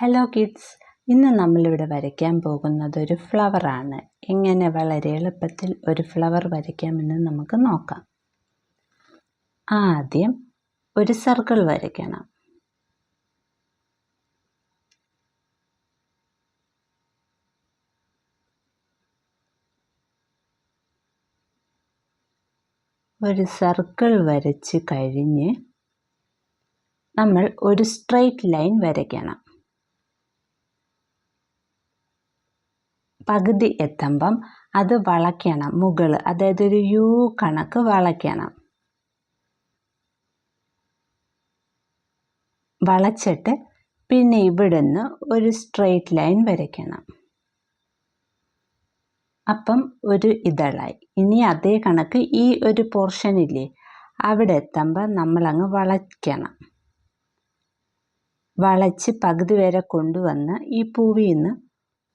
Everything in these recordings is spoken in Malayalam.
ഹലോ കിഡ്സ്, ഇന്ന് നമ്മളിവിടെ വരയ്ക്കാൻ പോകുന്നത് ഒരു ഫ്ലവറാണ്. എങ്ങനെ വളരെ എളുപ്പത്തിൽ ഒരു ഫ്ലവർ വരയ്ക്കാമെന്ന് നമുക്ക് നോക്കാം. ആദ്യം ഒരു സർക്കിൾ വരയ്ക്കണം. ഒരു സർക്കിൾ വരച്ച് കഴിഞ്ഞ് നമ്മൾ ഒരു സ്ട്രെയിറ്റ് ലൈൻ വരയ്ക്കണം. പകുതി എത്തുമ്പം അത് വളയ്ക്കണം. അതായത് ഒരു യു കണക്ക് വളയ്ക്കണം. വളച്ചിട്ട് പിന്നെ ഇവിടുന്ന് ഒരു സ്ട്രെയിറ്റ് ലൈൻ വരയ്ക്കണം. അപ്പം ഒരു ഇതളായി. ഇനി അതേ കണക്ക് ഈ ഒരു പോർഷൻ ഇല്ലേ, അവിടെ എത്തുമ്പോൾ നമ്മളങ്ങ് വളയ്ക്കണം. വളച്ച് പകുതി വരെ കൊണ്ടുവന്ന് ഈ പൂവിൽ നിന്ന്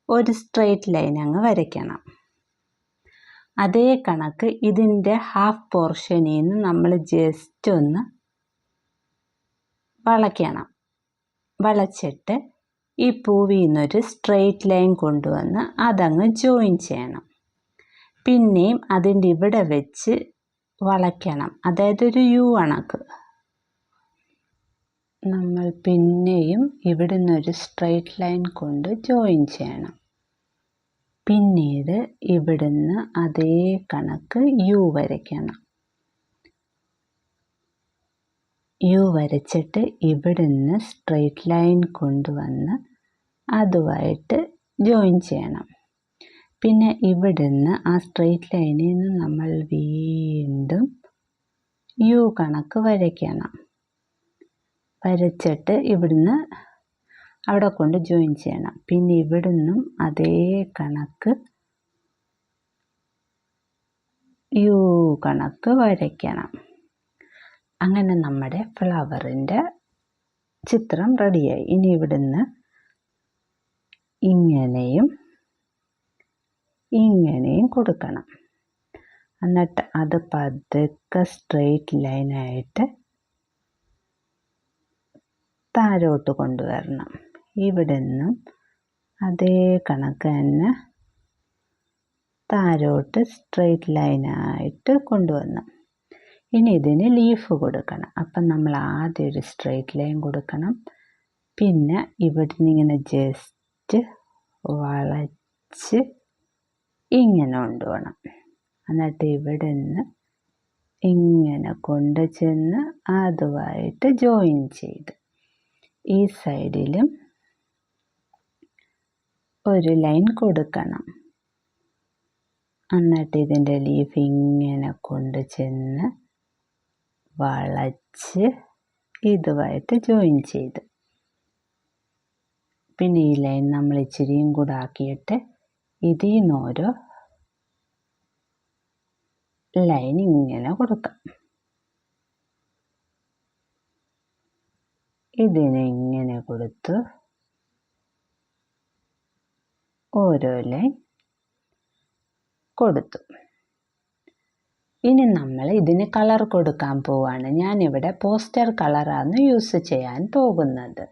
ഒരു സ്ട്രെയിറ്റ് ലൈൻ അങ്ങ് വരയ്ക്കണം. അതേ കണക്ക് ഇതിൻ്റെ ഹാഫ് പോർഷനിൽ നിന്ന് നമ്മൾ ജസ്റ്റ് ഒന്ന് വളയ്ക്കണം. വളച്ചിട്ട് ഈ പൂവിൽ നിന്നൊരു സ്ട്രെയിറ്റ് ലൈൻ കൊണ്ടുവന്ന് അതങ്ങ് ജോയിൻ ചെയ്യണം. പിന്നെയും അതിൻ്റെ ഇവിടെ വെച്ച് വളയ്ക്കണം. അതായത് ഒരു യു കണക്ക്. നമ്മൾ പിന്നെയും ഇവിടെ നിന്നൊരു സ്ട്രെയിറ്റ് ലൈൻ കൊണ്ട് ജോയിൻ ചെയ്യണം. പിന്നീട് ഇവിടുന്ന് അതേ കണക്ക് യു വരയ്ക്കണം. യു വരച്ചിട്ട് ഇവിടുന്ന് സ്ട്രെയിറ്റ് ലൈൻ കൊണ്ടുവന്ന് അതുമായിട്ട് ജോയിൻ ചെയ്യണം. പിന്നെ ഇവിടുന്ന് ആ സ്ട്രെയിറ്റ് ലൈനിൽ നിന്ന് നമ്മൾ വീണ്ടും യു കണക്ക് വരയ്ക്കണം. വരച്ചിട്ട് ഇവിടുന്ന് അവിടെ കൊണ്ട് ജോയിൻ ചെയ്യണം. പിന്നെ ഇവിടുന്നും അതേ കണക്ക് യു കണക്ക് വരയ്ക്കണം. അങ്ങനെ നമ്മുടെ ഫ്ലവറിൻ്റെ ചിത്രം റെഡിയായി. ഇനി ഇവിടുന്ന് ഇങ്ങനെയും ഇങ്ങനെയും കൊടുക്കണം. എന്നിട്ട് അത് പതുക്കെ സ്ട്രെയിറ്റ് ലൈനായിട്ട് താഴോട്ട് കൊണ്ടുവരണം. ഇവിടുന്ന് അതേ കണക്ക് തന്നെ താഴോട്ട് സ്ട്രെയിറ്റ് ലൈനായിട്ട് കൊണ്ടുവന്നു. ഇനി ഇതിന് ലീഫ് കൊടുക്കണം. അപ്പം നമ്മൾ ആദ്യം ഒരു സ്ട്രെയിറ്റ് ലൈൻ കൊടുക്കണം. പിന്നെ ഇവിടുന്ന് ഇങ്ങനെ ജസ്റ്റ് വളച്ച് ഇങ്ങനെ കൊണ്ടുപോകണം. എന്നിട്ട് ഇവിടെ നിന്ന് ഇങ്ങനെ കൊണ്ട് ചെന്ന് അതുമായിട്ട് ജോയിൻ ചെയ്ത് ഈ സൈഡിലും ഒരു ലൈൻ കൊടുക്കണം. എന്നിട്ട് ഇതിൻ്റെ ലീഫ് ഇങ്ങനെ കൊണ്ട് ചെന്ന് വളച്ച് ഇതുമായിട്ട് ജോയിൻ ചെയ്ത് പിന്നെ ഈ ലൈൻ നമ്മൾ ഇച്ചിരിയും കൂടെ ആക്കിയിട്ട് ഇതിൽ നിന്ന് ഓരോ ലൈൻ ഇങ്ങനെ കൊടുക്കാം. ഇതിനെ ഇങ്ങനെ കൊടുത്ത് ഓരോ ലൈൻ കൊടുത്തു. ഇനി നമ്മൾ ഇതിന് കളർ കൊടുക്കാൻ പോവാണ്. ഞാനിവിടെ പോസ്റ്റർ കളറാണ് യൂസ് ചെയ്യാൻ പോകുന്നത്.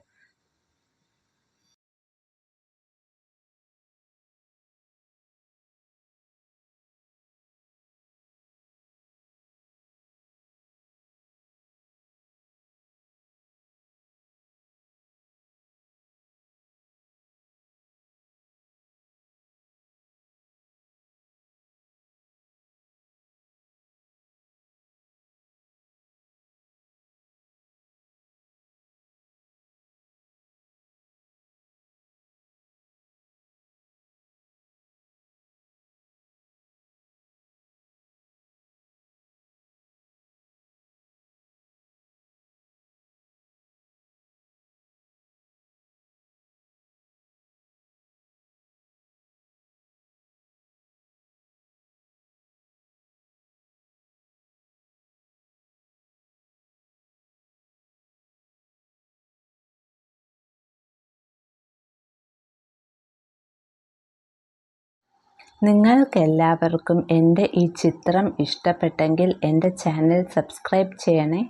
നിങ്ങൾക്കെല്ലാവർക്കും എൻ്റെ ഈ ചിത്രം ഇഷ്ടപ്പെട്ടെങ്കിൽ എൻ്റെ ചാനൽ സബ്സ്ക്രൈബ് ചെയ്യണേ.